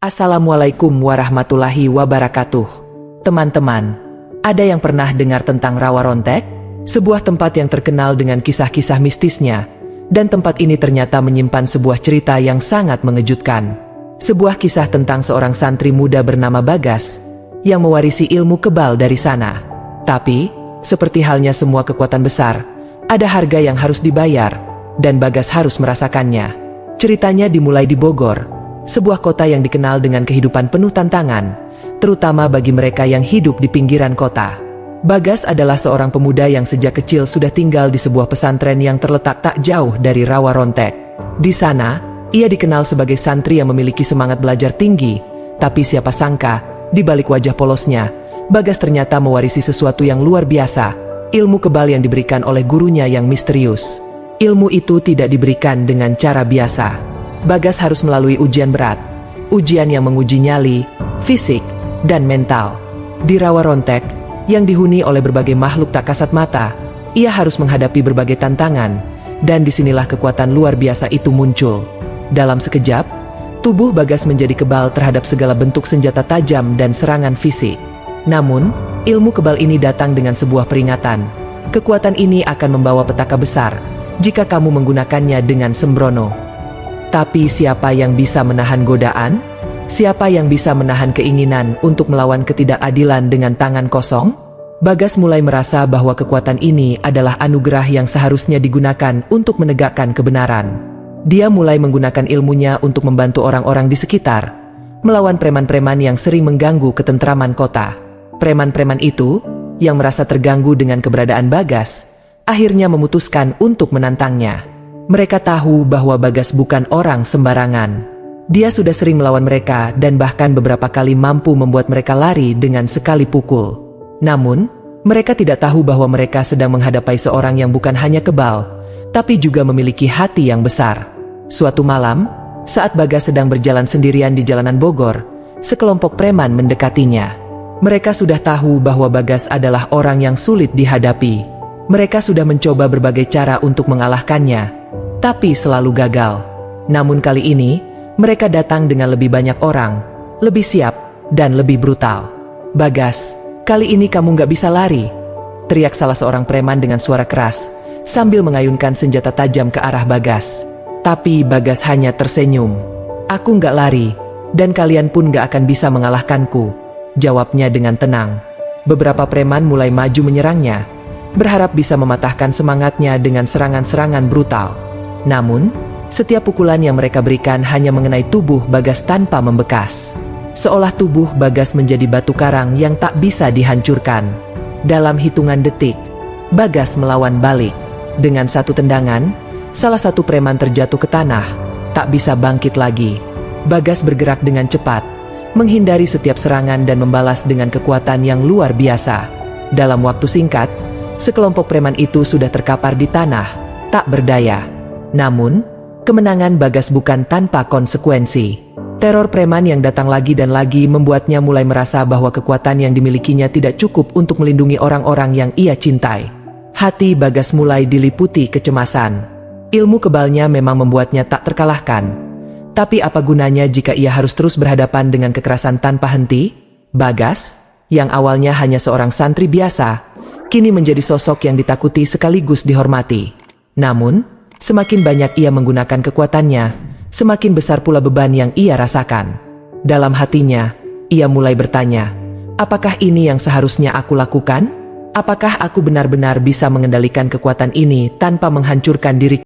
Assalamualaikum warahmatullahi wabarakatuh. Teman-teman, ada yang pernah dengar tentang Rawa Rontek? Sebuah tempat yang terkenal dengan kisah-kisah mistisnya, dan tempat ini ternyata menyimpan sebuah cerita yang sangat mengejutkan. Sebuah kisah tentang seorang santri muda bernama Bagas, yang mewarisi ilmu kebal dari sana. Tapi, seperti halnya semua kekuatan besar, ada harga yang harus dibayar, dan Bagas harus merasakannya. Ceritanya dimulai di Bogor, sebuah kota yang dikenal dengan kehidupan penuh tantangan, terutama bagi mereka yang hidup di pinggiran kota. Bagas adalah seorang pemuda yang sejak kecil sudah tinggal di sebuah pesantren yang terletak tak jauh dari Rawa Rontek. Di sana, ia dikenal sebagai santri yang memiliki semangat belajar tinggi, tapi siapa sangka, di balik wajah polosnya, Bagas ternyata mewarisi sesuatu yang luar biasa, ilmu kebal yang diberikan oleh gurunya yang misterius. Ilmu itu tidak diberikan dengan cara biasa. Bagas harus melalui ujian berat, ujian yang menguji nyali, fisik, dan mental. Di Rawa Rontek, yang dihuni oleh berbagai makhluk tak kasat mata, ia harus menghadapi berbagai tantangan, dan disinilah kekuatan luar biasa itu muncul. Dalam sekejap, tubuh Bagas menjadi kebal terhadap segala bentuk senjata tajam dan serangan fisik. Namun, ilmu kebal ini datang dengan sebuah peringatan. Kekuatan ini akan membawa petaka besar, jika kamu menggunakannya dengan sembrono. Tapi siapa yang bisa menahan godaan? Siapa yang bisa menahan keinginan untuk melawan ketidakadilan dengan tangan kosong? Bagas mulai merasa bahwa kekuatan ini adalah anugerah yang seharusnya digunakan untuk menegakkan kebenaran. Dia mulai menggunakan ilmunya untuk membantu orang-orang di sekitar, melawan preman-preman yang sering mengganggu ketentraman kota. Preman-preman itu, yang merasa terganggu dengan keberadaan Bagas, akhirnya memutuskan untuk menantangnya. Mereka tahu bahwa Bagas bukan orang sembarangan. Dia sudah sering melawan mereka dan bahkan beberapa kali mampu membuat mereka lari dengan sekali pukul. Namun, mereka tidak tahu bahwa mereka sedang menghadapi seorang yang bukan hanya kebal, tapi juga memiliki hati yang besar. Suatu malam, saat Bagas sedang berjalan sendirian di jalanan Bogor, sekelompok preman mendekatinya. Mereka sudah tahu bahwa Bagas adalah orang yang sulit dihadapi. Mereka sudah mencoba berbagai cara untuk mengalahkannya, tapi selalu gagal. Namun kali ini, mereka datang dengan lebih banyak orang, lebih siap, dan lebih brutal. "Bagas, kali ini kamu nggak bisa lari," teriak salah seorang preman dengan suara keras, sambil mengayunkan senjata tajam ke arah Bagas. Tapi Bagas hanya tersenyum. "Aku nggak lari, dan kalian pun nggak akan bisa mengalahkanku," jawabnya dengan tenang. Beberapa preman mulai maju menyerangnya, berharap bisa mematahkan semangatnya dengan serangan-serangan brutal. Namun, setiap pukulan yang mereka berikan hanya mengenai tubuh Bagas tanpa membekas. Seolah tubuh Bagas menjadi batu karang yang tak bisa dihancurkan. Dalam hitungan detik, Bagas melawan balik. Dengan satu tendangan, salah satu preman terjatuh ke tanah, tak bisa bangkit lagi. Bagas bergerak dengan cepat, menghindari setiap serangan dan membalas dengan kekuatan yang luar biasa. Dalam waktu singkat, sekelompok preman itu sudah terkapar di tanah, tak berdaya. Namun, kemenangan Bagas bukan tanpa konsekuensi. Teror preman yang datang lagi dan lagi membuatnya mulai merasa bahwa kekuatan yang dimilikinya tidak cukup untuk melindungi orang-orang yang ia cintai. Hati Bagas mulai diliputi kecemasan. Ilmu kebalnya memang membuatnya tak terkalahkan. Tapi apa gunanya jika ia harus terus berhadapan dengan kekerasan tanpa henti? Bagas, yang awalnya hanya seorang santri biasa, kini menjadi sosok yang ditakuti sekaligus dihormati. Namun, semakin banyak ia menggunakan kekuatannya, semakin besar pula beban yang ia rasakan. Dalam hatinya, ia mulai bertanya, apakah ini yang seharusnya aku lakukan? Apakah aku benar-benar bisa mengendalikan kekuatan ini tanpa menghancurkan diriku?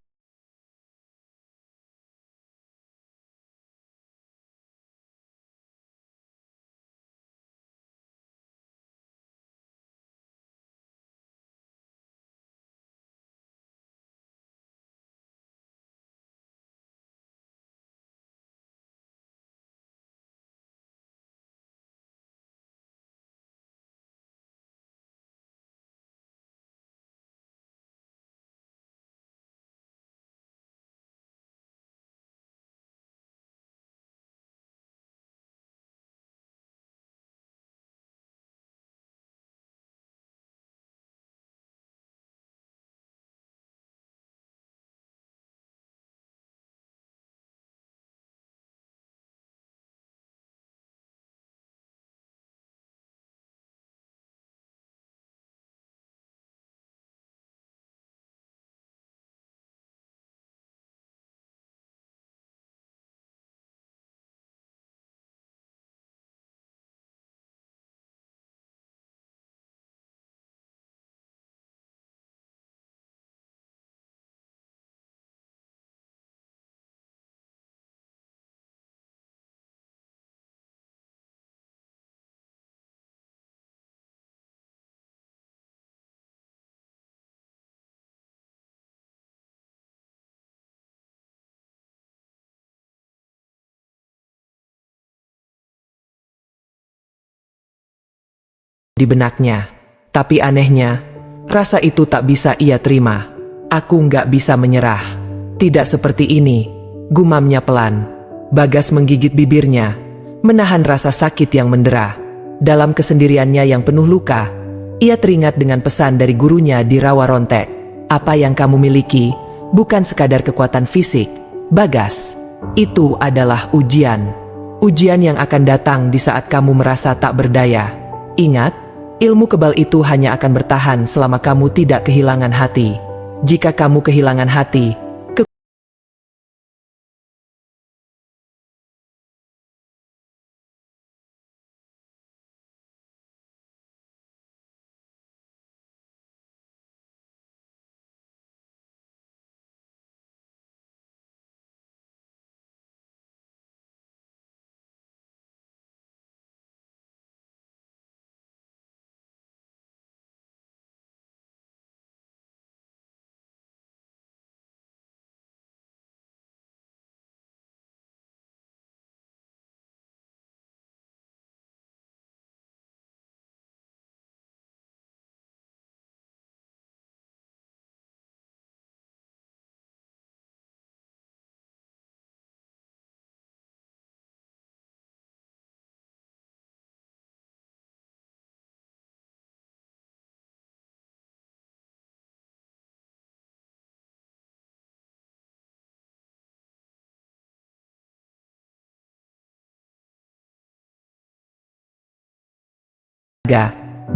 di benaknya. Tapi anehnya, rasa itu tak bisa ia terima. Aku nggak bisa menyerah. Tidak seperti ini, gumamnya pelan. Bagas menggigit bibirnya, menahan rasa sakit yang mendera. Dalam kesendiriannya yang penuh luka, ia teringat dengan pesan dari gurunya di Rawa Rontek. Apa yang kamu miliki, bukan sekadar kekuatan fisik, Bagas. Itu adalah ujian. Ujian yang akan datang di saat kamu merasa tak berdaya. Ingat, ilmu kebal itu hanya akan bertahan selama kamu tidak kehilangan hati. Jika kamu kehilangan hati,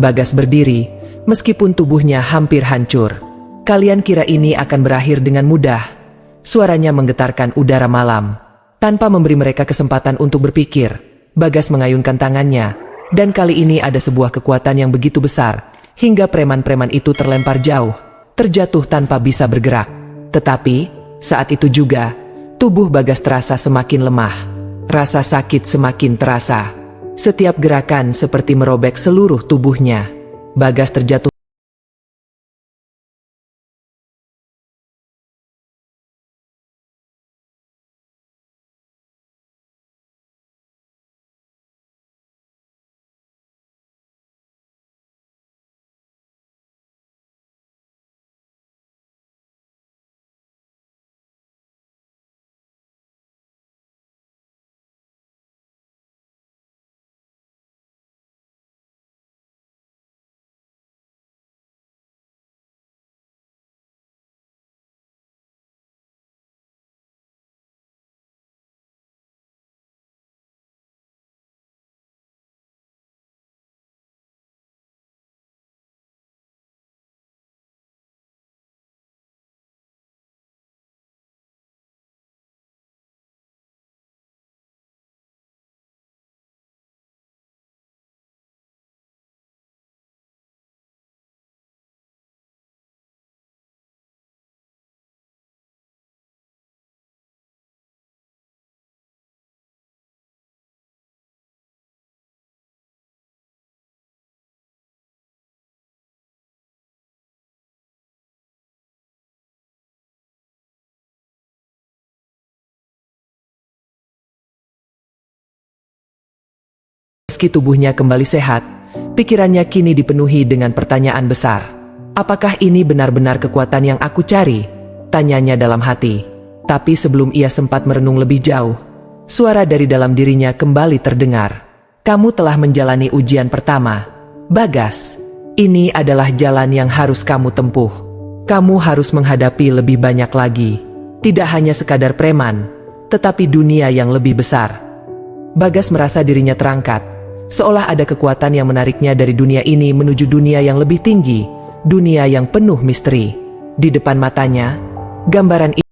Bagas berdiri, meskipun tubuhnya hampir hancur. Kalian kira ini akan berakhir dengan mudah? Suaranya menggetarkan udara malam. Tanpa memberi mereka kesempatan untuk berpikir, Bagas mengayunkan tangannya, dan kali ini ada sebuah kekuatan yang begitu besar, hingga preman-preman itu terlempar jauh, terjatuh tanpa bisa bergerak. Tetapi, saat itu juga, tubuh Bagas terasa semakin lemah. Rasa sakit semakin terasa. Setiap gerakan seperti merobek seluruh tubuhnya. Bagas terjatuh meski tubuhnya kembali sehat, pikirannya kini dipenuhi dengan pertanyaan besar. Apakah ini benar-benar kekuatan yang aku cari? Tanyanya dalam hati. Tapi sebelum ia sempat merenung lebih jauh, suara dari dalam dirinya kembali terdengar. Kamu telah menjalani ujian pertama, Bagas. Ini adalah jalan yang harus kamu tempuh. Kamu harus menghadapi lebih banyak lagi. Tidak hanya sekadar preman, tetapi dunia yang lebih besar. Bagas merasa dirinya terangkat, seolah ada kekuatan yang menariknya dari dunia ini menuju dunia yang lebih tinggi, dunia yang penuh misteri. Di depan matanya, gambaran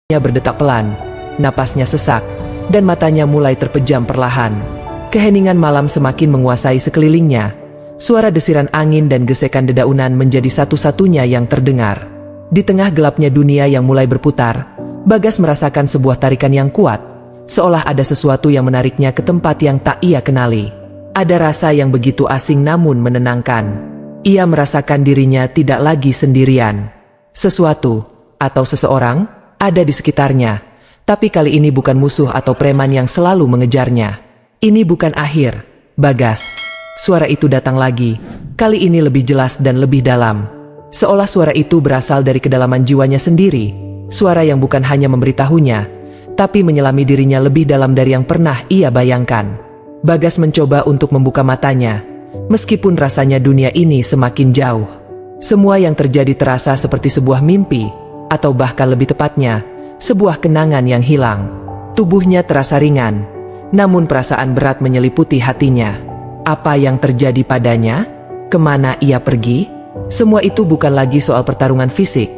Ia berdetak pelan, napasnya sesak, dan matanya mulai terpejam perlahan. Keheningan malam semakin menguasai sekelilingnya. Suara desiran angin dan gesekan dedaunan menjadi satu-satunya yang terdengar. Di tengah gelapnya dunia yang mulai berputar, Bagas merasakan sebuah tarikan yang kuat, seolah ada sesuatu yang menariknya ke tempat yang tak ia kenali. Ada rasa yang begitu asing namun menenangkan. Ia merasakan dirinya tidak lagi sendirian. Sesuatu, atau seseorang, ada di sekitarnya, tapi kali ini bukan musuh atau preman yang selalu mengejarnya. Ini bukan akhir, Bagas. Suara itu datang lagi, kali ini lebih jelas dan lebih dalam. Seolah suara itu berasal dari kedalaman jiwanya sendiri. Suara yang bukan hanya memberitahunya, tapi menyelami dirinya lebih dalam dari yang pernah ia bayangkan. Bagas mencoba untuk membuka matanya, meskipun rasanya dunia ini semakin jauh. Semua yang terjadi terasa seperti sebuah mimpi, atau bahkan lebih tepatnya, sebuah kenangan yang hilang. Tubuhnya terasa ringan, namun perasaan berat menyeliputi hatinya. Apa yang terjadi padanya? Kemana ia pergi? Semua itu bukan lagi soal pertarungan fisik,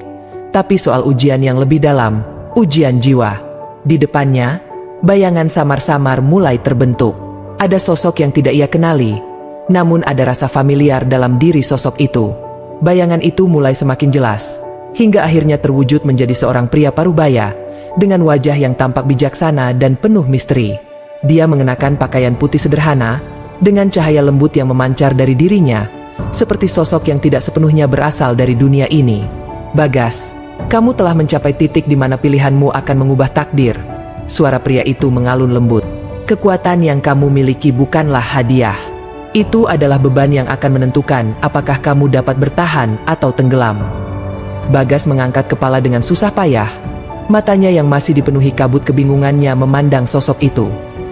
tapi soal ujian yang lebih dalam, ujian jiwa. Di depannya, bayangan samar-samar mulai terbentuk. Ada sosok yang tidak ia kenali, namun ada rasa familiar dalam diri sosok itu. Bayangan itu mulai semakin jelas, hingga akhirnya terwujud menjadi seorang pria parubaya, dengan wajah yang tampak bijaksana dan penuh misteri. Dia mengenakan pakaian putih sederhana, dengan cahaya lembut yang memancar dari dirinya, seperti sosok yang tidak sepenuhnya berasal dari dunia ini. Bagas, kamu telah mencapai titik di mana pilihanmu akan mengubah takdir. Suara pria itu mengalun lembut. Kekuatan yang kamu miliki bukanlah hadiah. Itu adalah beban yang akan menentukan apakah kamu dapat bertahan atau tenggelam. Bagas mengangkat kepala dengan susah payah. Matanya yang masih dipenuhi kabut kebingungannya memandang sosok itu.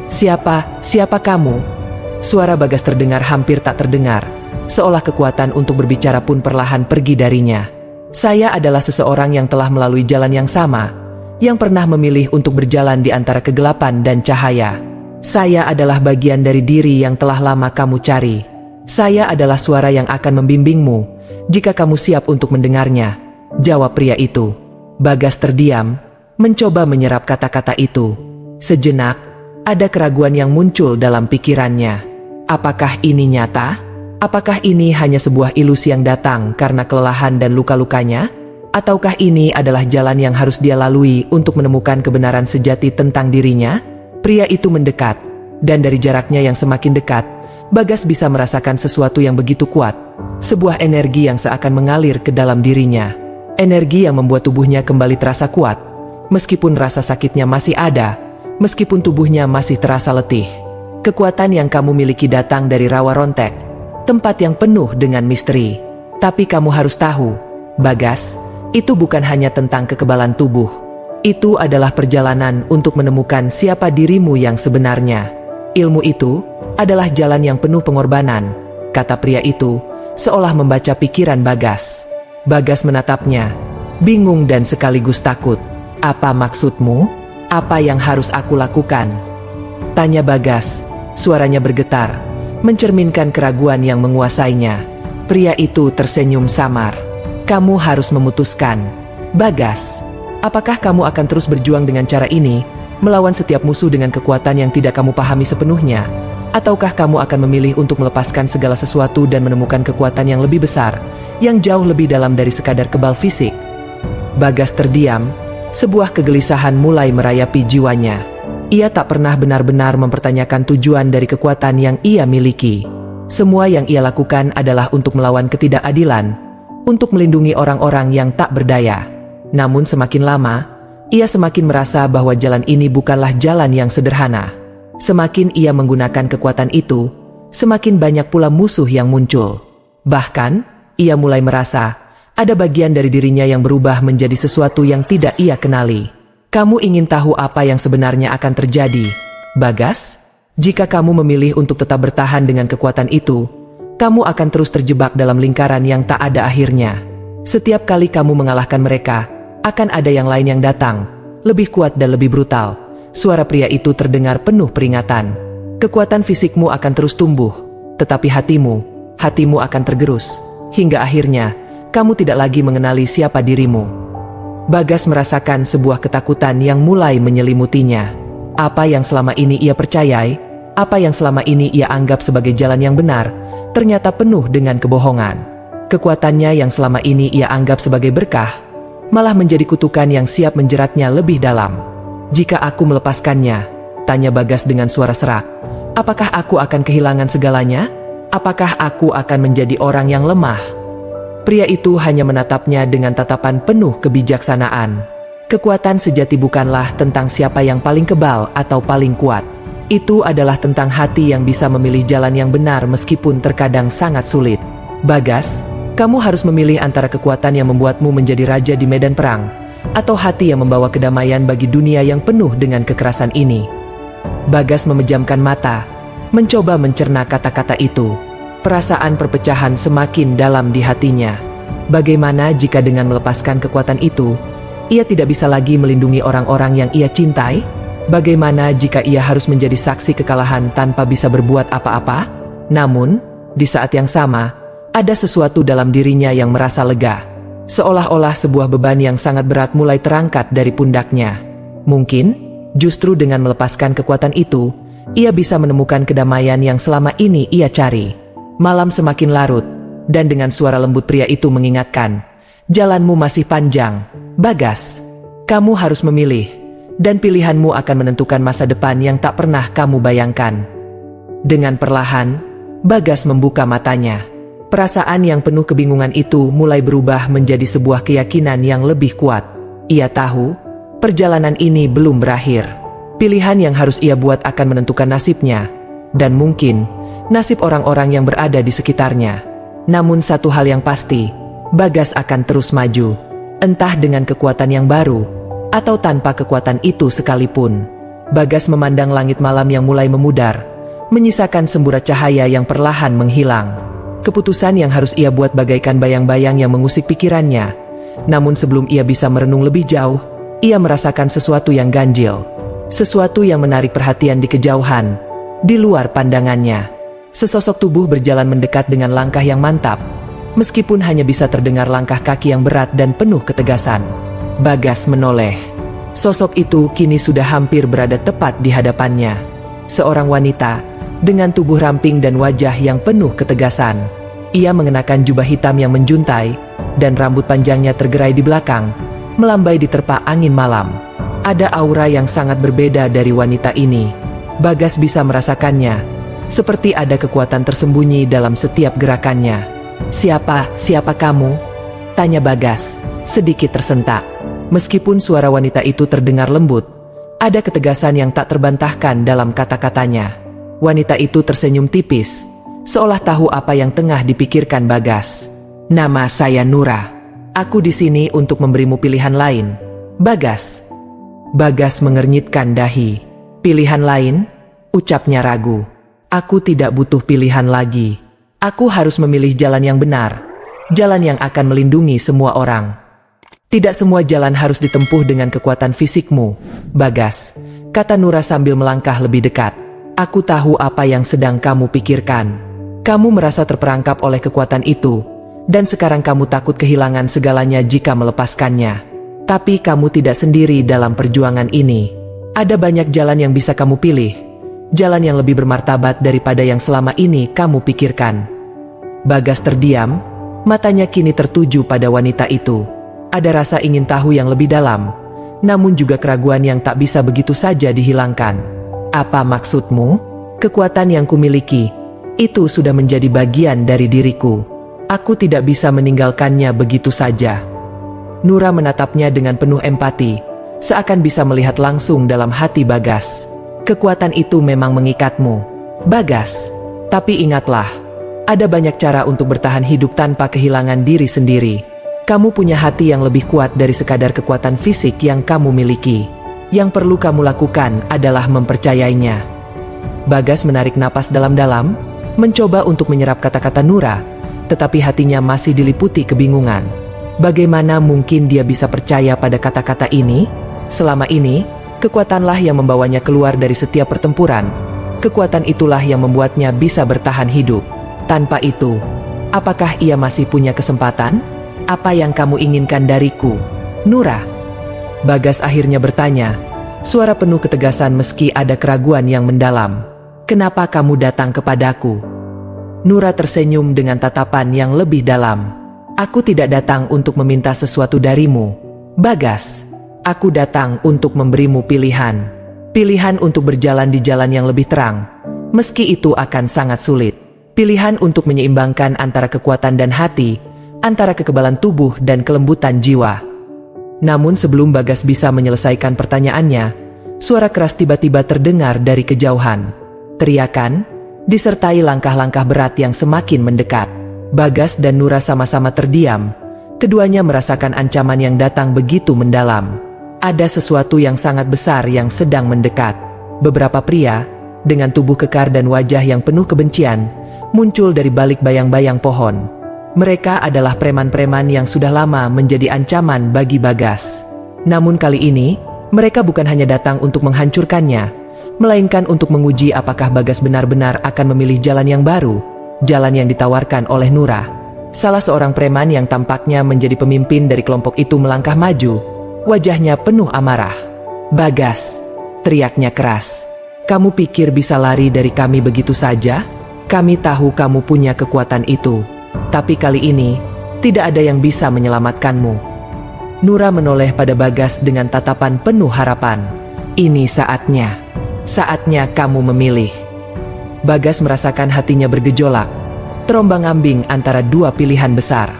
Siapa kamu? Suara Bagas terdengar hampir tak terdengar, seolah kekuatan untuk berbicara pun perlahan pergi darinya. Saya adalah seseorang yang telah melalui jalan yang sama, yang pernah memilih untuk berjalan di antara kegelapan dan cahaya. Saya adalah bagian dari diri yang telah lama kamu cari. Saya adalah suara yang akan membimbingmu, jika kamu siap untuk mendengarnya, jawab pria itu. Bagas terdiam, mencoba menyerap kata-kata itu. Sejenak, ada keraguan yang muncul dalam pikirannya. Apakah ini nyata? Apakah ini hanya sebuah ilusi yang datang karena kelelahan dan luka-lukanya? Ataukah ini adalah jalan yang harus dia lalui untuk menemukan kebenaran sejati tentang dirinya? Pria itu mendekat, dan dari jaraknya yang semakin dekat, Bagas bisa merasakan sesuatu yang begitu kuat. Sebuah energi yang seakan mengalir ke dalam dirinya. Energi yang membuat tubuhnya kembali terasa kuat. Meskipun rasa sakitnya masih ada, meskipun tubuhnya masih terasa letih. Kekuatan yang kamu miliki datang dari Rawa Rontek, tempat yang penuh dengan misteri. Tapi kamu harus tahu, Bagas, itu bukan hanya tentang kekebalan tubuh. Itu adalah perjalanan untuk menemukan siapa dirimu yang sebenarnya. Ilmu itu adalah jalan yang penuh pengorbanan, kata pria itu, seolah membaca pikiran Bagas. Bagas menatapnya, bingung dan sekaligus takut. Apa maksudmu? Apa yang harus aku lakukan? Tanya Bagas, suaranya bergetar, mencerminkan keraguan yang menguasainya. Pria itu tersenyum samar. Kamu harus memutuskan. Bagas, apakah kamu akan terus berjuang dengan cara ini, melawan setiap musuh dengan kekuatan yang tidak kamu pahami sepenuhnya? Ataukah kamu akan memilih untuk melepaskan segala sesuatu dan menemukan kekuatan yang lebih besar, yang jauh lebih dalam dari sekadar kebal fisik? Bagas terdiam, sebuah kegelisahan mulai merayapi jiwanya. Ia tak pernah benar-benar mempertanyakan tujuan dari kekuatan yang ia miliki. Semua yang ia lakukan adalah untuk melawan ketidakadilan, untuk melindungi orang-orang yang tak berdaya. Namun semakin lama, ia semakin merasa bahwa jalan ini bukanlah jalan yang sederhana. Semakin ia menggunakan kekuatan itu, semakin banyak pula musuh yang muncul. Bahkan, ia mulai merasa ada bagian dari dirinya yang berubah menjadi sesuatu yang tidak ia kenali. Kamu ingin tahu apa yang sebenarnya akan terjadi, Bagas? Jika kamu memilih untuk tetap bertahan dengan kekuatan itu, kamu akan terus terjebak dalam lingkaran yang tak ada akhirnya. Setiap kali kamu mengalahkan mereka, akan ada yang lain yang datang, lebih kuat dan lebih brutal. Suara pria itu terdengar penuh peringatan. Kekuatan fisikmu akan terus tumbuh, tetapi hatimu akan tergerus. Hingga akhirnya, kamu tidak lagi mengenali siapa dirimu. Bagas merasakan sebuah ketakutan yang mulai menyelimutinya. Apa yang selama ini ia percayai, apa yang selama ini ia anggap sebagai jalan yang benar, ternyata penuh dengan kebohongan. Kekuatannya yang selama ini ia anggap sebagai berkah, malah menjadi kutukan yang siap menjeratnya lebih dalam. "Jika aku melepaskannya," tanya Bagas dengan suara serak, "apakah aku akan kehilangan segalanya? Apakah aku akan menjadi orang yang lemah?" Pria itu hanya menatapnya dengan tatapan penuh kebijaksanaan. Kekuatan sejati bukanlah tentang siapa yang paling kebal atau paling kuat. Itu adalah tentang hati yang bisa memilih jalan yang benar meskipun terkadang sangat sulit. "Bagas, kamu harus memilih antara kekuatan yang membuatmu menjadi raja di medan perang, atau hati yang membawa kedamaian bagi dunia yang penuh dengan kekerasan ini." Bagas memejamkan mata, mencoba mencerna kata-kata itu. Perasaan perpecahan semakin dalam di hatinya. Bagaimana jika dengan melepaskan kekuatan itu, ia tidak bisa lagi melindungi orang-orang yang ia cintai? Bagaimana jika ia harus menjadi saksi kekalahan tanpa bisa berbuat apa-apa? Namun, di saat yang sama, ada sesuatu dalam dirinya yang merasa lega. Seolah-olah sebuah beban yang sangat berat mulai terangkat dari pundaknya. Mungkin, justru dengan melepaskan kekuatan itu, ia bisa menemukan kedamaian yang selama ini ia cari. Malam semakin larut, dan dengan suara lembut pria itu mengingatkan, "Jalanmu masih panjang, Bagas. Kamu harus memilih, dan pilihanmu akan menentukan masa depan yang tak pernah kamu bayangkan." Dengan perlahan, Bagas membuka matanya. Perasaan yang penuh kebingungan itu mulai berubah menjadi sebuah keyakinan yang lebih kuat. Ia tahu, perjalanan ini belum berakhir. Pilihan yang harus ia buat akan menentukan nasibnya, dan mungkin nasib orang-orang yang berada di sekitarnya. Namun satu hal yang pasti, Bagas akan terus maju, entah dengan kekuatan yang baru, atau tanpa kekuatan itu sekalipun. Bagas memandang langit malam yang mulai memudar, menyisakan semburat cahaya yang perlahan menghilang. Keputusan yang harus ia buat bagaikan bayang-bayang yang mengusik pikirannya. Namun sebelum ia bisa merenung lebih jauh, ia merasakan sesuatu yang ganjil. Sesuatu yang menarik perhatian di kejauhan, di luar pandangannya. Sesosok tubuh berjalan mendekat dengan langkah yang mantap, meskipun hanya bisa terdengar langkah kaki yang berat dan penuh ketegasan. Bagas menoleh. Sosok itu kini sudah hampir berada tepat di hadapannya. Seorang wanita, dengan tubuh ramping dan wajah yang penuh ketegasan. Ia mengenakan jubah hitam yang menjuntai, dan rambut panjangnya tergerai di belakang, melambai diterpa angin malam. Ada aura yang sangat berbeda dari wanita ini. Bagas bisa merasakannya, seperti ada kekuatan tersembunyi dalam setiap gerakannya. Siapa kamu?" tanya Bagas, sedikit tersentak. Meskipun suara wanita itu terdengar lembut, ada ketegasan yang tak terbantahkan dalam kata-katanya. Wanita itu tersenyum tipis, seolah tahu apa yang tengah dipikirkan Bagas. "Nama saya Nura. Aku di sini untuk memberimu pilihan lain, Bagas." Bagas mengernyitkan dahi. "Pilihan lain?" ucapnya ragu. "Aku tidak butuh pilihan lagi. Aku harus memilih jalan yang benar, jalan yang akan melindungi semua orang." "Tidak semua jalan harus ditempuh dengan kekuatan fisikmu, Bagas," kata Nura sambil melangkah lebih dekat. "Aku tahu apa yang sedang kamu pikirkan. Kamu merasa terperangkap oleh kekuatan itu, dan sekarang kamu takut kehilangan segalanya jika melepaskannya. Tapi kamu tidak sendiri dalam perjuangan ini. Ada banyak jalan yang bisa kamu pilih, jalan yang lebih bermartabat daripada yang selama ini kamu pikirkan." Bagas terdiam, matanya kini tertuju pada wanita itu. Ada rasa ingin tahu yang lebih dalam, namun juga keraguan yang tak bisa begitu saja dihilangkan. "Apa maksudmu? Kekuatan yang kumiliki, itu sudah menjadi bagian dari diriku. Aku tidak bisa meninggalkannya begitu saja." Nura menatapnya dengan penuh empati, seakan bisa melihat langsung dalam hati Bagas. "Kekuatan itu memang mengikatmu, Bagas. Tapi ingatlah, ada banyak cara untuk bertahan hidup tanpa kehilangan diri sendiri. Kamu punya hati yang lebih kuat dari sekadar kekuatan fisik yang kamu miliki. Yang perlu kamu lakukan adalah mempercayainya." Bagas menarik napas dalam-dalam, mencoba untuk menyerap kata-kata Nura, tetapi hatinya masih diliputi kebingungan. Bagaimana mungkin dia bisa percaya pada kata-kata ini? Selama ini, kekuatanlah yang membawanya keluar dari setiap pertempuran. Kekuatan itulah yang membuatnya bisa bertahan hidup. Tanpa itu, apakah ia masih punya kesempatan? "Apa yang kamu inginkan dariku, Nura?" Bagas akhirnya bertanya, suara penuh ketegasan meski ada keraguan yang mendalam. "Kenapa kamu datang kepadaku?" Nura tersenyum dengan tatapan yang lebih dalam. "Aku tidak datang untuk meminta sesuatu darimu, Bagas. Aku datang untuk memberimu pilihan. Pilihan untuk berjalan di jalan yang lebih terang, meski itu akan sangat sulit. Pilihan untuk menyeimbangkan antara kekuatan dan hati, antara kekebalan tubuh dan kelembutan jiwa." Namun sebelum Bagas bisa menyelesaikan pertanyaannya, suara keras tiba-tiba terdengar dari kejauhan. Teriakan, disertai langkah-langkah berat yang semakin mendekat. Bagas dan Nura sama-sama terdiam. Keduanya merasakan ancaman yang datang begitu mendalam. Ada sesuatu yang sangat besar yang sedang mendekat. Beberapa pria, dengan tubuh kekar dan wajah yang penuh kebencian, muncul dari balik bayang-bayang pohon. Mereka adalah preman-preman yang sudah lama menjadi ancaman bagi Bagas. Namun kali ini, mereka bukan hanya datang untuk menghancurkannya, melainkan untuk menguji apakah Bagas benar-benar akan memilih jalan yang baru, jalan yang ditawarkan oleh Nura. Salah seorang preman yang tampaknya menjadi pemimpin dari kelompok itu melangkah maju, wajahnya penuh amarah. "Bagas," teriaknya keras, "kamu pikir bisa lari dari kami begitu saja? Kami tahu kamu punya kekuatan itu. Tapi kali ini, tidak ada yang bisa menyelamatkanmu." Nura menoleh pada Bagas dengan tatapan penuh harapan. "Ini saatnya. Saatnya kamu memilih." Bagas merasakan hatinya bergejolak, terombang-ambing antara dua pilihan besar.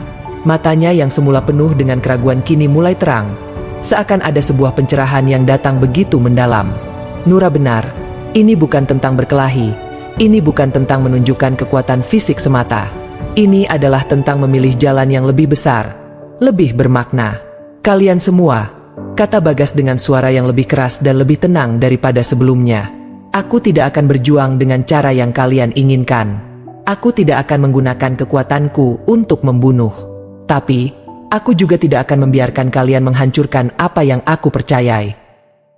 Matanya yang semula penuh dengan keraguan kini mulai terang, seakan ada sebuah pencerahan yang datang begitu mendalam. Nura benar, ini bukan tentang berkelahi, ini bukan tentang menunjukkan kekuatan fisik semata. Ini adalah tentang memilih jalan yang lebih besar, lebih bermakna. "Kalian semua," kata Bagas dengan suara yang lebih keras dan lebih tenang daripada sebelumnya. "Aku tidak akan berjuang dengan cara yang kalian inginkan. Aku tidak akan menggunakan kekuatanku untuk membunuh. Tapi, aku juga tidak akan membiarkan kalian menghancurkan apa yang aku percayai."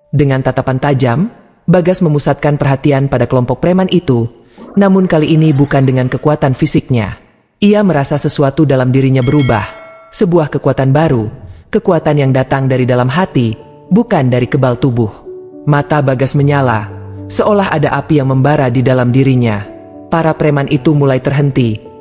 Dengan tatapan tajam, Bagas memusatkan perhatian pada kelompok preman itu, namun kali ini bukan dengan kekuatan fisiknya. Ia merasa sesuatu dalam dirinya berubah, sebuah kekuatan baru, kekuatan yang datang dari dalam hati, bukan dari kebal tubuh. Mata Bagas menyala, seolah ada api yang membara di dalam dirinya. Para preman itu mulai terhenti.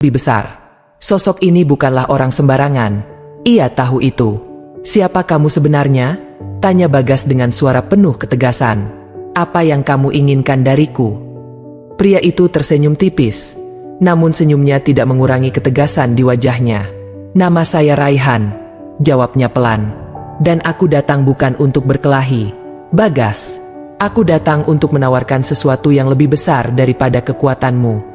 Lebih besar. Sosok ini bukanlah orang sembarangan. Ia tahu itu. "Siapa kamu sebenarnya?" tanya Bagas dengan suara penuh ketegasan. "Apa yang kamu inginkan dariku?" Pria itu tersenyum tipis, namun senyumnya tidak mengurangi ketegasan di wajahnya. "Nama saya Raihan," jawabnya pelan. "Dan aku datang bukan untuk berkelahi, Bagas. Aku datang untuk menawarkan sesuatu yang lebih besar daripada kekuatanmu."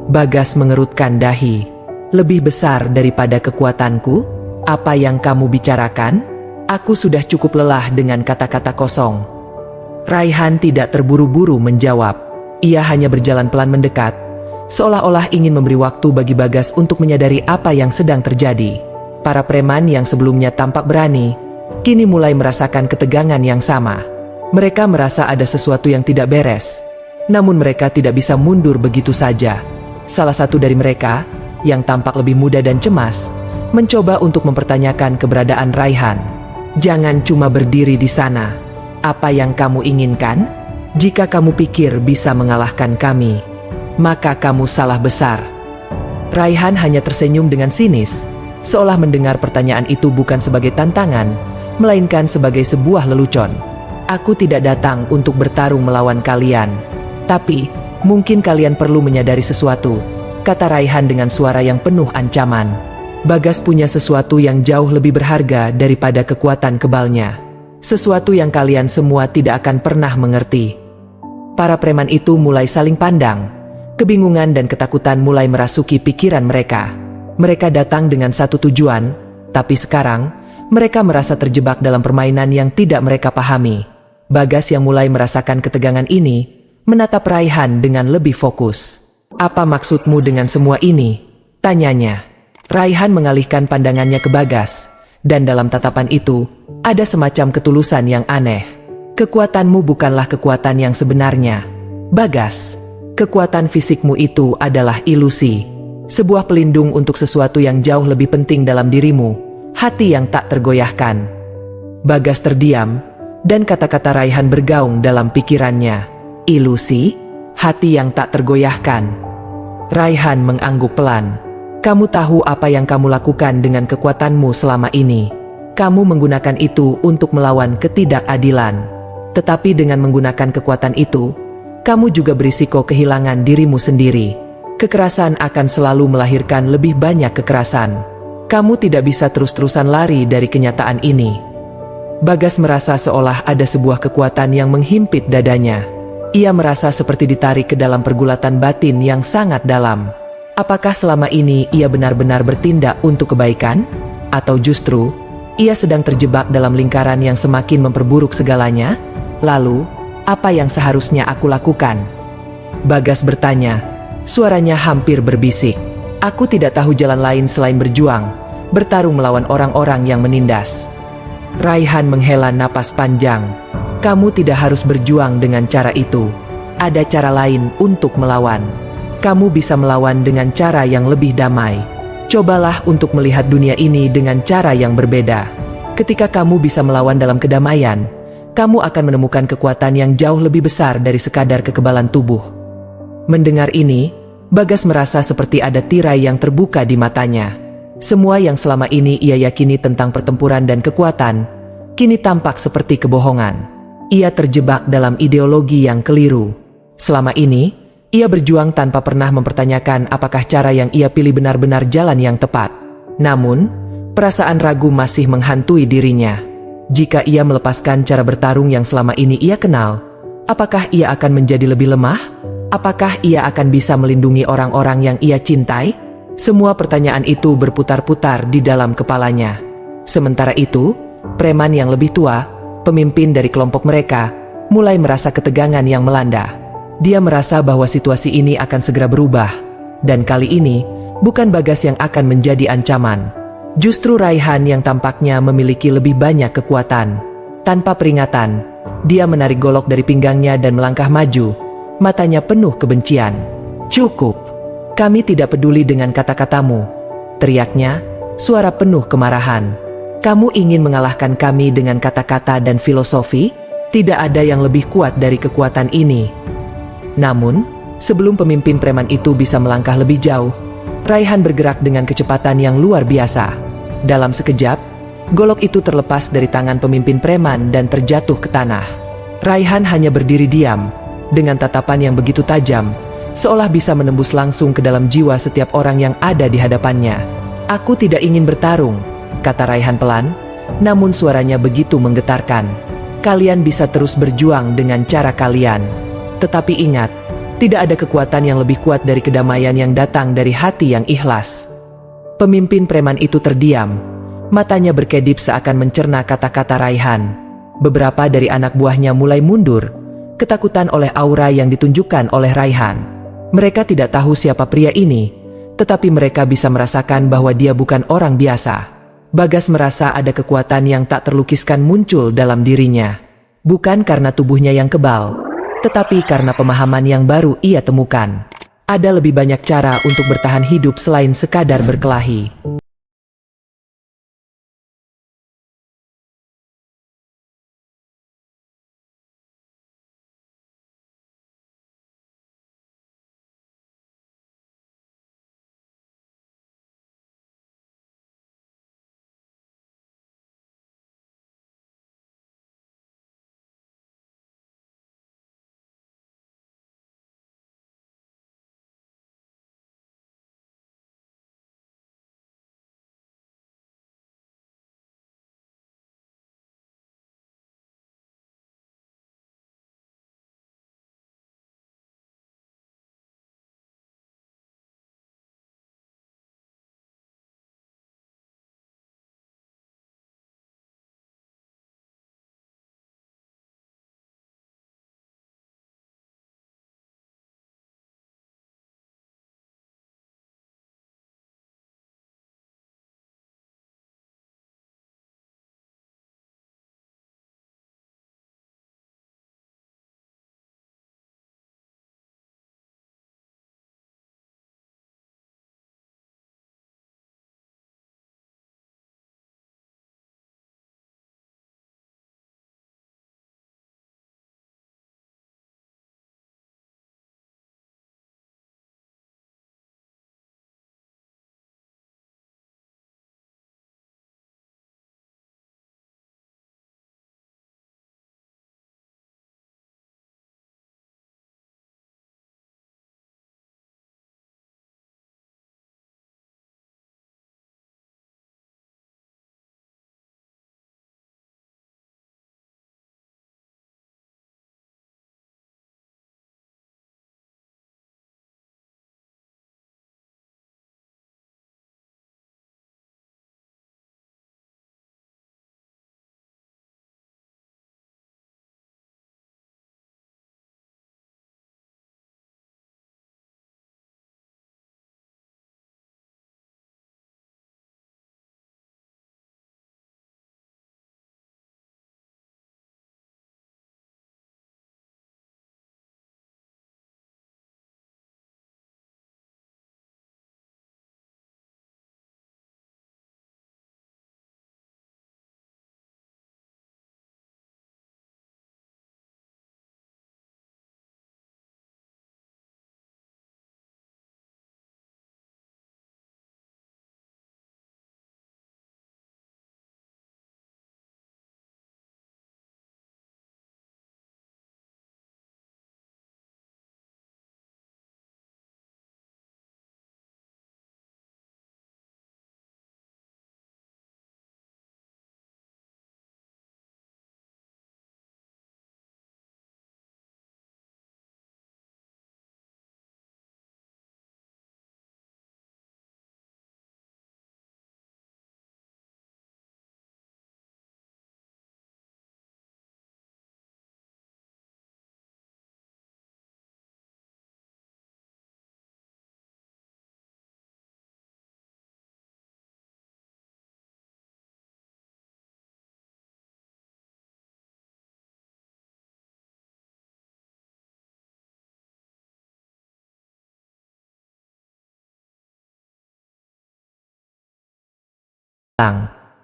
Bagas mengerutkan dahi. "Lebih besar daripada kekuatanku? Apa yang kamu bicarakan? Aku sudah cukup lelah dengan kata-kata kosong." Raihan tidak terburu-buru menjawab. Ia hanya berjalan pelan mendekat, seolah-olah ingin memberi waktu bagi Bagas untuk menyadari apa yang sedang terjadi. Para preman yang sebelumnya tampak berani, kini mulai merasakan ketegangan yang sama. Mereka merasa ada sesuatu yang tidak beres, namun mereka tidak bisa mundur begitu saja. Salah satu dari mereka, yang tampak lebih muda dan cemas, mencoba untuk mempertanyakan keberadaan Raihan. "Jangan cuma berdiri di sana. Apa yang kamu inginkan? Jika kamu pikir bisa mengalahkan kami, maka kamu salah besar." Raihan hanya tersenyum dengan sinis, seolah mendengar pertanyaan itu bukan sebagai tantangan, melainkan sebagai sebuah lelucon. "Aku tidak datang untuk bertarung melawan kalian. Tapi, mungkin kalian perlu menyadari sesuatu," kata Raihan dengan suara yang penuh ancaman. "Bagas punya sesuatu yang jauh lebih berharga daripada kekuatan kebalnya. Sesuatu yang kalian semua tidak akan pernah mengerti." Para preman itu mulai saling pandang. Kebingungan dan ketakutan mulai merasuki pikiran mereka. Mereka datang dengan satu tujuan, tapi sekarang, mereka merasa terjebak dalam permainan yang tidak mereka pahami. Bagas yang mulai merasakan ketegangan ini, menatap Raihan dengan lebih fokus. "Apa maksudmu dengan semua ini?" tanyanya. Raihan mengalihkan pandangannya ke Bagas, dan dalam tatapan itu, ada semacam ketulusan yang aneh. "Kekuatanmu bukanlah kekuatan yang sebenarnya, Bagas. Kekuatan fisikmu itu adalah ilusi. Sebuah pelindung untuk sesuatu yang jauh lebih penting dalam dirimu, hati yang tak tergoyahkan." Bagas terdiam, dan kata-kata Raihan bergaung dalam pikirannya. "Ilusi? Hati yang tak tergoyahkan?" Raihan mengangguk pelan. "Kamu tahu apa yang kamu lakukan dengan kekuatanmu selama ini. Kamu menggunakan itu untuk melawan ketidakadilan. Tetapi dengan menggunakan kekuatan itu, kamu juga berisiko kehilangan dirimu sendiri. Kekerasan akan selalu melahirkan lebih banyak kekerasan. Kamu tidak bisa terus-terusan lari dari kenyataan ini." Bagas merasa seolah ada sebuah kekuatan yang menghimpit dadanya. Ia merasa seperti ditarik ke dalam pergulatan batin yang sangat dalam. Apakah selama ini ia benar-benar bertindak untuk kebaikan? Atau justru, ia sedang terjebak dalam lingkaran yang semakin memperburuk segalanya? Lalu, apa yang seharusnya aku lakukan? Bagas bertanya, suaranya hampir berbisik. "Aku tidak tahu jalan lain selain berjuang, bertarung melawan orang-orang yang menindas." Raihan menghela napas panjang. "Kamu tidak harus berjuang dengan cara itu. Ada cara lain untuk melawan. Kamu bisa melawan dengan cara yang lebih damai. Cobalah untuk melihat dunia ini dengan cara yang berbeda. Ketika kamu bisa melawan dalam kedamaian, kamu akan menemukan kekuatan yang jauh lebih besar dari sekadar kekebalan tubuh." Mendengar ini, Bagas merasa seperti ada tirai yang terbuka di matanya. Semua yang selama ini ia yakini tentang pertempuran dan kekuatan, kini tampak seperti kebohongan. Ia terjebak dalam ideologi yang keliru. Selama ini, ia berjuang tanpa pernah mempertanyakan apakah cara yang ia pilih benar-benar jalan yang tepat. Namun, perasaan ragu masih menghantui dirinya. Jika ia melepaskan cara bertarung yang selama ini ia kenal, apakah ia akan menjadi lebih lemah? Apakah ia akan bisa melindungi orang-orang yang ia cintai? Semua pertanyaan itu berputar-putar di dalam kepalanya. Sementara itu, preman yang lebih tua, pemimpin dari kelompok mereka, mulai merasa ketegangan yang melanda. Dia merasa bahwa situasi ini akan segera berubah, dan kali ini, bukan Bagas yang akan menjadi ancaman. Justru Raihan yang tampaknya memiliki lebih banyak kekuatan. Tanpa peringatan, dia menarik golok dari pinggangnya dan melangkah maju, matanya penuh kebencian. "Cukup. Kami tidak peduli dengan kata-katamu," teriaknya, suara penuh kemarahan. "Kamu ingin mengalahkan kami dengan kata-kata dan filosofi? Tidak ada yang lebih kuat dari kekuatan ini." Namun, sebelum pemimpin preman itu bisa melangkah lebih jauh, Raihan bergerak dengan kecepatan yang luar biasa. Dalam sekejap, golok itu terlepas dari tangan pemimpin preman dan terjatuh ke tanah. Raihan hanya berdiri diam, dengan tatapan yang begitu tajam, seolah bisa menembus langsung ke dalam jiwa setiap orang yang ada di hadapannya. "Aku tidak ingin bertarung," kata Raihan pelan, namun suaranya begitu menggetarkan. "Kalian bisa terus berjuang dengan cara kalian. Tetapi ingat, tidak ada kekuatan yang lebih kuat dari kedamaian yang datang dari hati yang ikhlas." Pemimpin preman itu terdiam, matanya berkedip seakan mencerna kata-kata Raihan. Beberapa dari anak buahnya mulai mundur, ketakutan oleh aura yang ditunjukkan oleh Raihan. Mereka tidak tahu siapa pria ini, tetapi mereka bisa merasakan bahwa dia bukan orang biasa. Bagas merasa ada kekuatan yang tak terlukiskan muncul dalam dirinya. Bukan karena tubuhnya yang kebal, tetapi karena pemahaman yang baru ia temukan. Ada lebih banyak cara untuk bertahan hidup selain sekadar berkelahi.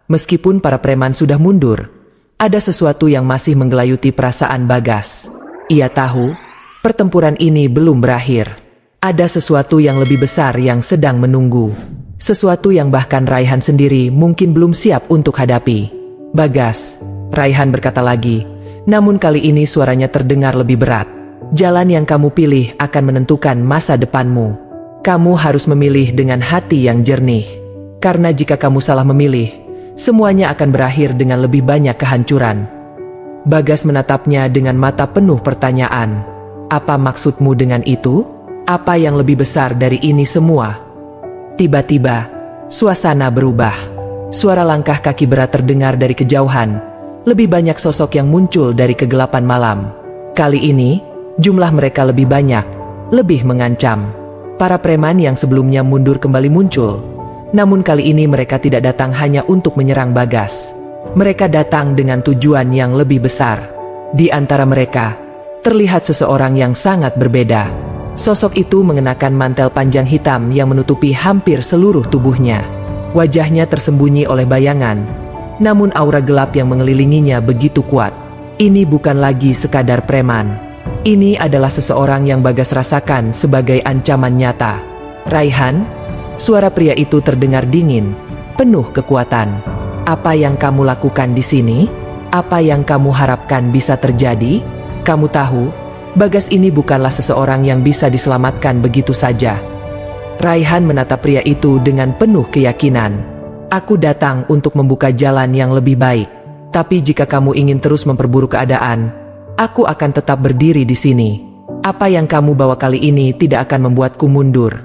Meskipun para preman sudah mundur, ada sesuatu yang masih menggelayuti perasaan Bagas. Ia tahu, pertempuran ini belum berakhir. Ada sesuatu yang lebih besar yang sedang menunggu. Sesuatu yang bahkan Raihan sendiri mungkin belum siap untuk hadapi. Bagas, Raihan berkata lagi, namun kali ini suaranya terdengar lebih berat. Jalan yang kamu pilih akan menentukan masa depanmu. Kamu harus memilih dengan hati yang jernih. Karena jika kamu salah memilih, semuanya akan berakhir dengan lebih banyak kehancuran. Bagas menatapnya dengan mata penuh pertanyaan. Apa maksudmu dengan itu? Apa yang lebih besar dari ini semua? Tiba-tiba, suasana berubah. Suara langkah kaki berat terdengar dari kejauhan. Lebih banyak sosok yang muncul dari kegelapan malam. Kali ini, jumlah mereka lebih banyak, lebih mengancam. Para preman yang sebelumnya mundur kembali muncul. Namun kali ini mereka tidak datang hanya untuk menyerang Bagas. Mereka datang dengan tujuan yang lebih besar. Di antara mereka, terlihat seseorang yang sangat berbeda. Sosok itu mengenakan mantel panjang hitam yang menutupi hampir seluruh tubuhnya. Wajahnya tersembunyi oleh bayangan, namun aura gelap yang mengelilinginya begitu kuat. Ini bukan lagi sekadar preman. Ini adalah seseorang yang Bagas rasakan sebagai ancaman nyata. Raihan, suara pria itu terdengar dingin, penuh kekuatan. Apa yang kamu lakukan di sini? Apa yang kamu harapkan bisa terjadi? Kamu tahu, Bagas ini bukanlah seseorang yang bisa diselamatkan begitu saja. Raihan menatap pria itu dengan penuh keyakinan. Aku datang untuk membuka jalan yang lebih baik. Tapi jika kamu ingin terus memperburuk keadaan, aku akan tetap berdiri di sini. Apa yang kamu bawa kali ini tidak akan membuatku mundur.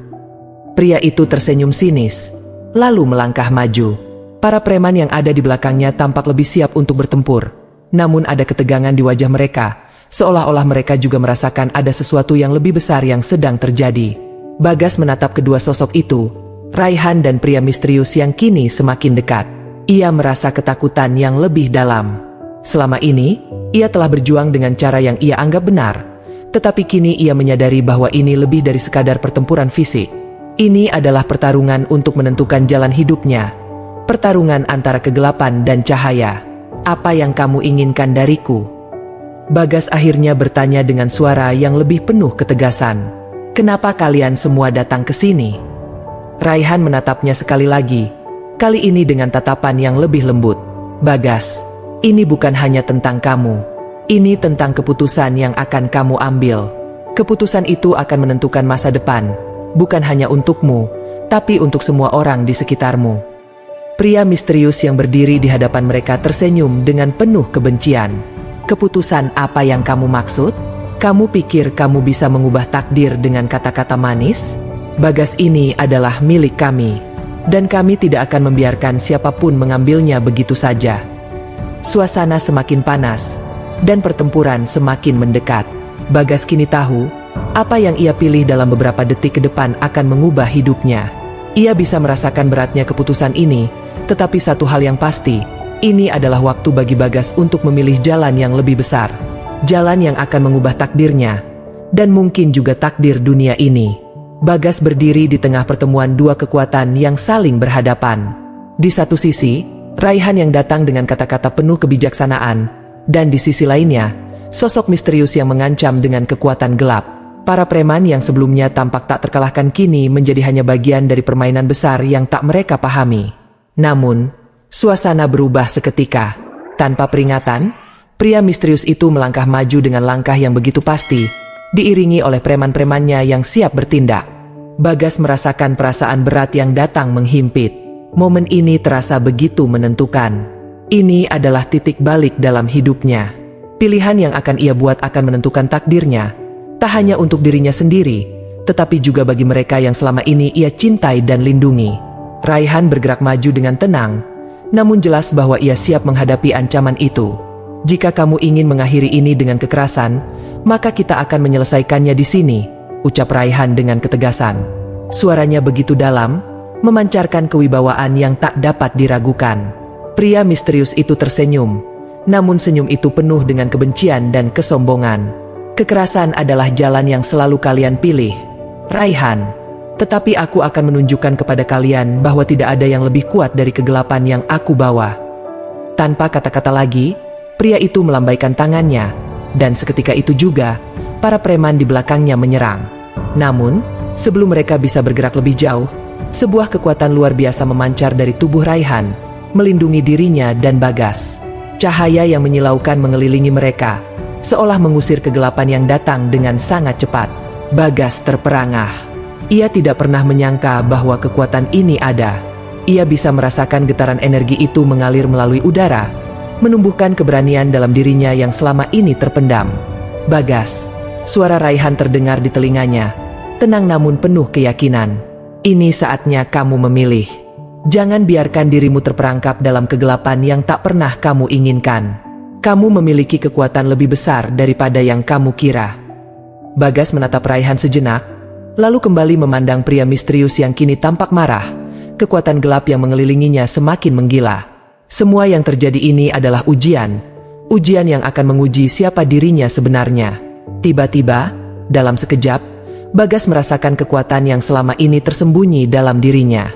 Pria itu tersenyum sinis, lalu melangkah maju. Para preman yang ada di belakangnya tampak lebih siap untuk bertempur. Namun ada ketegangan di wajah mereka, seolah-olah mereka juga merasakan ada sesuatu yang lebih besar yang sedang terjadi. Bagas menatap kedua sosok itu, Raihan dan pria misterius yang kini semakin dekat. Ia merasa ketakutan yang lebih dalam. Selama ini, ia telah berjuang dengan cara yang ia anggap benar. Tetapi kini ia menyadari bahwa ini lebih dari sekadar pertempuran fisik. Ini adalah pertarungan untuk menentukan jalan hidupnya. Pertarungan antara kegelapan dan cahaya. Apa yang kamu inginkan dariku? Bagas akhirnya bertanya dengan suara yang lebih penuh ketegasan. Kenapa kalian semua datang ke sini? Raihan menatapnya sekali lagi. Kali ini dengan tatapan yang lebih lembut. Bagas, ini bukan hanya tentang kamu. Ini tentang keputusan yang akan kamu ambil. Keputusan itu akan menentukan masa depan. Bukan hanya untukmu, tapi untuk semua orang di sekitarmu. Pria misterius yang berdiri di hadapan mereka tersenyum dengan penuh kebencian. Keputusan apa yang kamu maksud? Kamu pikir kamu bisa mengubah takdir dengan kata-kata manis? Bagas ini adalah milik kami. Dan kami tidak akan membiarkan siapapun mengambilnya begitu saja. Suasana semakin panas, dan pertempuran semakin mendekat. Bagas kini tahu, apa yang ia pilih dalam beberapa detik ke depan akan mengubah hidupnya. Ia bisa merasakan beratnya keputusan ini, tetapi satu hal yang pasti, ini adalah waktu bagi Bagas untuk memilih jalan yang lebih besar. Jalan yang akan mengubah takdirnya, dan mungkin juga takdir dunia ini. Bagas berdiri di tengah pertemuan dua kekuatan yang saling berhadapan. Di satu sisi, Raihan yang datang dengan kata-kata penuh kebijaksanaan, dan di sisi lainnya, sosok misterius yang mengancam dengan kekuatan gelap. Para preman yang sebelumnya tampak tak terkalahkan kini menjadi hanya bagian dari permainan besar yang tak mereka pahami. Namun, suasana berubah seketika. Tanpa peringatan, pria misterius itu melangkah maju dengan langkah yang begitu pasti, diiringi oleh preman-premannya yang siap bertindak. Bagas merasakan perasaan berat yang datang menghimpit. Momen ini terasa begitu menentukan. Ini adalah titik balik dalam hidupnya. Pilihan yang akan ia buat akan menentukan takdirnya, tak hanya untuk dirinya sendiri, tetapi juga bagi mereka yang selama ini ia cintai dan lindungi. Raihan bergerak maju dengan tenang, namun jelas bahwa ia siap menghadapi ancaman itu. Jika kamu ingin mengakhiri ini dengan kekerasan, maka kita akan menyelesaikannya di sini, ucap Raihan dengan ketegasan. Suaranya begitu dalam, memancarkan kewibawaan yang tak dapat diragukan. Pria misterius itu tersenyum, namun senyum itu penuh dengan kebencian dan kesombongan. Kekerasan adalah jalan yang selalu kalian pilih, Raihan. Tetapi aku akan menunjukkan kepada kalian bahwa tidak ada yang lebih kuat dari kegelapan yang aku bawa. Tanpa kata-kata lagi, pria itu melambaikan tangannya, dan seketika itu juga, para preman di belakangnya menyerang. Namun, sebelum mereka bisa bergerak lebih jauh, sebuah kekuatan luar biasa memancar dari tubuh Raihan, melindungi dirinya dan Bagas. Cahaya yang menyilaukan mengelilingi mereka, seolah mengusir kegelapan yang datang dengan sangat cepat. Bagas terperangah. Ia tidak pernah menyangka bahwa kekuatan ini ada. Ia bisa merasakan getaran energi itu mengalir melalui udara, menumbuhkan keberanian dalam dirinya yang selama ini terpendam. Bagas, suara Raihan terdengar di telinganya, tenang namun penuh keyakinan. Ini saatnya kamu memilih. Jangan biarkan dirimu terperangkap dalam kegelapan yang tak pernah kamu inginkan. Kamu memiliki kekuatan lebih besar daripada yang kamu kira. Bagas menatap Raihan sejenak, lalu kembali memandang pria misterius yang kini tampak marah. Kekuatan gelap yang mengelilinginya semakin menggila. Semua yang terjadi ini adalah ujian yang akan menguji siapa dirinya sebenarnya. Tiba-tiba, dalam sekejap, Bagas merasakan kekuatan yang selama ini tersembunyi dalam dirinya.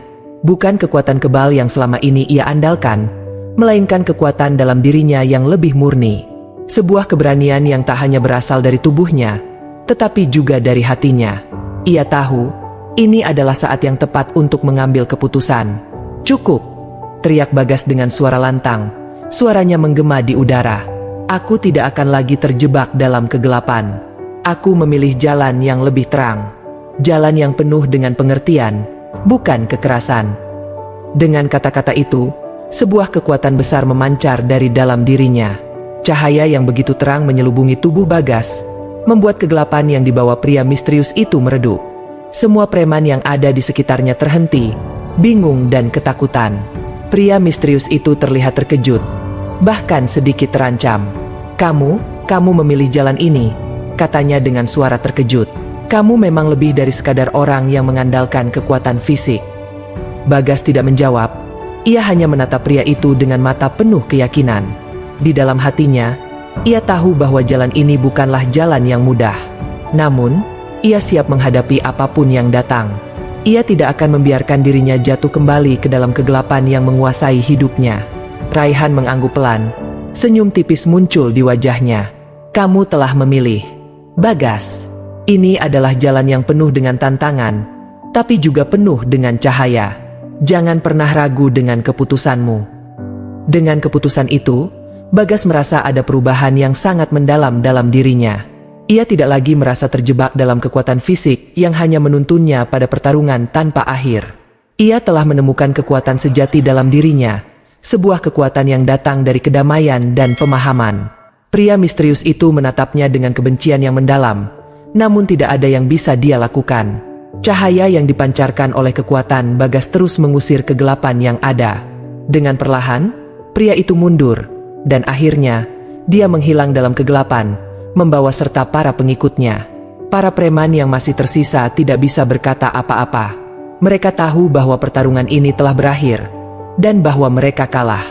Bukan kekuatan kebal yang selama ini ia andalkan, melainkan kekuatan dalam dirinya yang lebih murni. Sebuah keberanian yang tak hanya berasal dari tubuhnya, tetapi juga dari hatinya. Ia tahu, ini adalah saat yang tepat untuk mengambil keputusan. "Cukup!" teriak Bagas dengan suara lantang. Suaranya menggema di udara. "Aku tidak akan lagi terjebak dalam kegelapan. Aku memilih jalan yang lebih terang. Jalan yang penuh dengan pengertian, bukan kekerasan." Dengan kata-kata itu, sebuah kekuatan besar memancar dari dalam dirinya. Cahaya yang begitu terang menyelubungi tubuh Bagas, membuat kegelapan yang dibawa pria misterius itu meredup. Semua preman yang ada di sekitarnya terhenti, bingung dan ketakutan. Pria misterius itu terlihat terkejut, bahkan sedikit terancam. Kamu memilih jalan ini," katanya dengan suara terkejut. "Kamu memang lebih dari sekadar orang yang mengandalkan kekuatan fisik." Bagas tidak menjawab. Ia hanya menatap pria itu dengan mata penuh keyakinan. Di dalam hatinya, ia tahu bahwa jalan ini bukanlah jalan yang mudah. Namun, ia siap menghadapi apapun yang datang. Ia tidak akan membiarkan dirinya jatuh kembali ke dalam kegelapan yang menguasai hidupnya. Raihan mengangguk pelan. Senyum tipis muncul di wajahnya. "Kamu telah memilih, Bagas. Ini adalah jalan yang penuh dengan tantangan, tapi juga penuh dengan cahaya. Jangan pernah ragu dengan keputusanmu." Dengan keputusan itu, Bagas merasa ada perubahan yang sangat mendalam dalam dirinya. Ia tidak lagi merasa terjebak dalam kekuatan fisik yang hanya menuntunnya pada pertarungan tanpa akhir. Ia telah menemukan kekuatan sejati dalam dirinya, sebuah kekuatan yang datang dari kedamaian dan pemahaman. Pria misterius itu menatapnya dengan kebencian yang mendalam, namun tidak ada yang bisa dia lakukan. Cahaya yang dipancarkan oleh kekuatan Bagas terus mengusir kegelapan yang ada. Dengan perlahan, pria itu mundur, dan akhirnya, dia menghilang dalam kegelapan, membawa serta para pengikutnya. Para preman yang masih tersisa tidak bisa berkata apa-apa. Mereka tahu bahwa pertarungan ini telah berakhir, dan bahwa mereka kalah.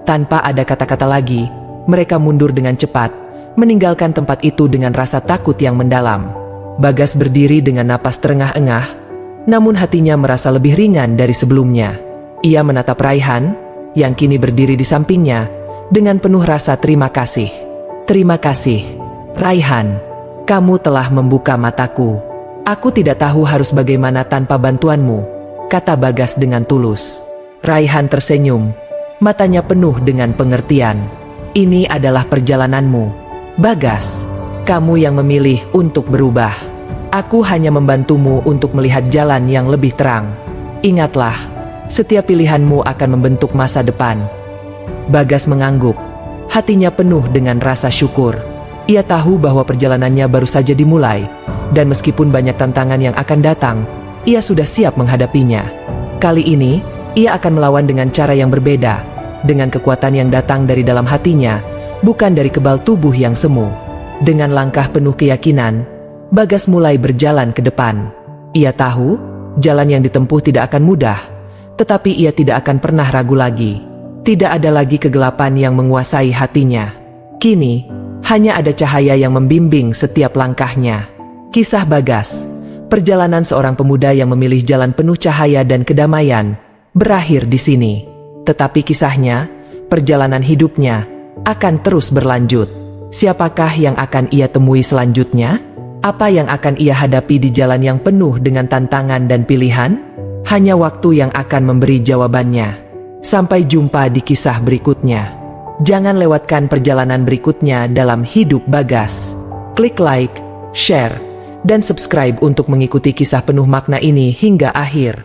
Tanpa ada kata-kata lagi, mereka mundur dengan cepat, meninggalkan tempat itu dengan rasa takut yang mendalam. Bagas berdiri dengan napas terengah-engah, namun hatinya merasa lebih ringan dari sebelumnya. Ia menatap Raihan, yang kini berdiri di sampingnya, dengan penuh rasa terima kasih. "Terima kasih, Raihan. Kamu telah membuka mataku. Aku tidak tahu harus bagaimana tanpa bantuanmu," kata Bagas dengan tulus. Raihan tersenyum, matanya penuh dengan pengertian. "Ini adalah perjalananmu, Bagas. Kamu yang memilih untuk berubah. Aku hanya membantumu untuk melihat jalan yang lebih terang. Ingatlah, setiap pilihanmu akan membentuk masa depan." Bagas mengangguk, hatinya penuh dengan rasa syukur. Ia tahu bahwa perjalanannya baru saja dimulai, dan meskipun banyak tantangan yang akan datang, ia sudah siap menghadapinya. Kali ini, ia akan melawan dengan cara yang berbeda, dengan kekuatan yang datang dari dalam hatinya, bukan dari kebal tubuh yang semu. Dengan langkah penuh keyakinan, Bagas mulai berjalan ke depan. Ia tahu, jalan yang ditempuh tidak akan mudah, tetapi ia tidak akan pernah ragu lagi. Tidak ada lagi kegelapan yang menguasai hatinya. Kini, hanya ada cahaya yang membimbing setiap langkahnya. Kisah Bagas, perjalanan seorang pemuda yang memilih jalan penuh cahaya dan kedamaian, berakhir di sini. Tetapi kisahnya, perjalanan hidupnya, akan terus berlanjut. Siapakah yang akan ia temui selanjutnya? Apa yang akan ia hadapi di jalan yang penuh dengan tantangan dan pilihan? Hanya waktu yang akan memberi jawabannya. Sampai jumpa di kisah berikutnya. Jangan lewatkan perjalanan berikutnya dalam hidup Bagas. Klik like, share, dan subscribe untuk mengikuti kisah penuh makna ini hingga akhir.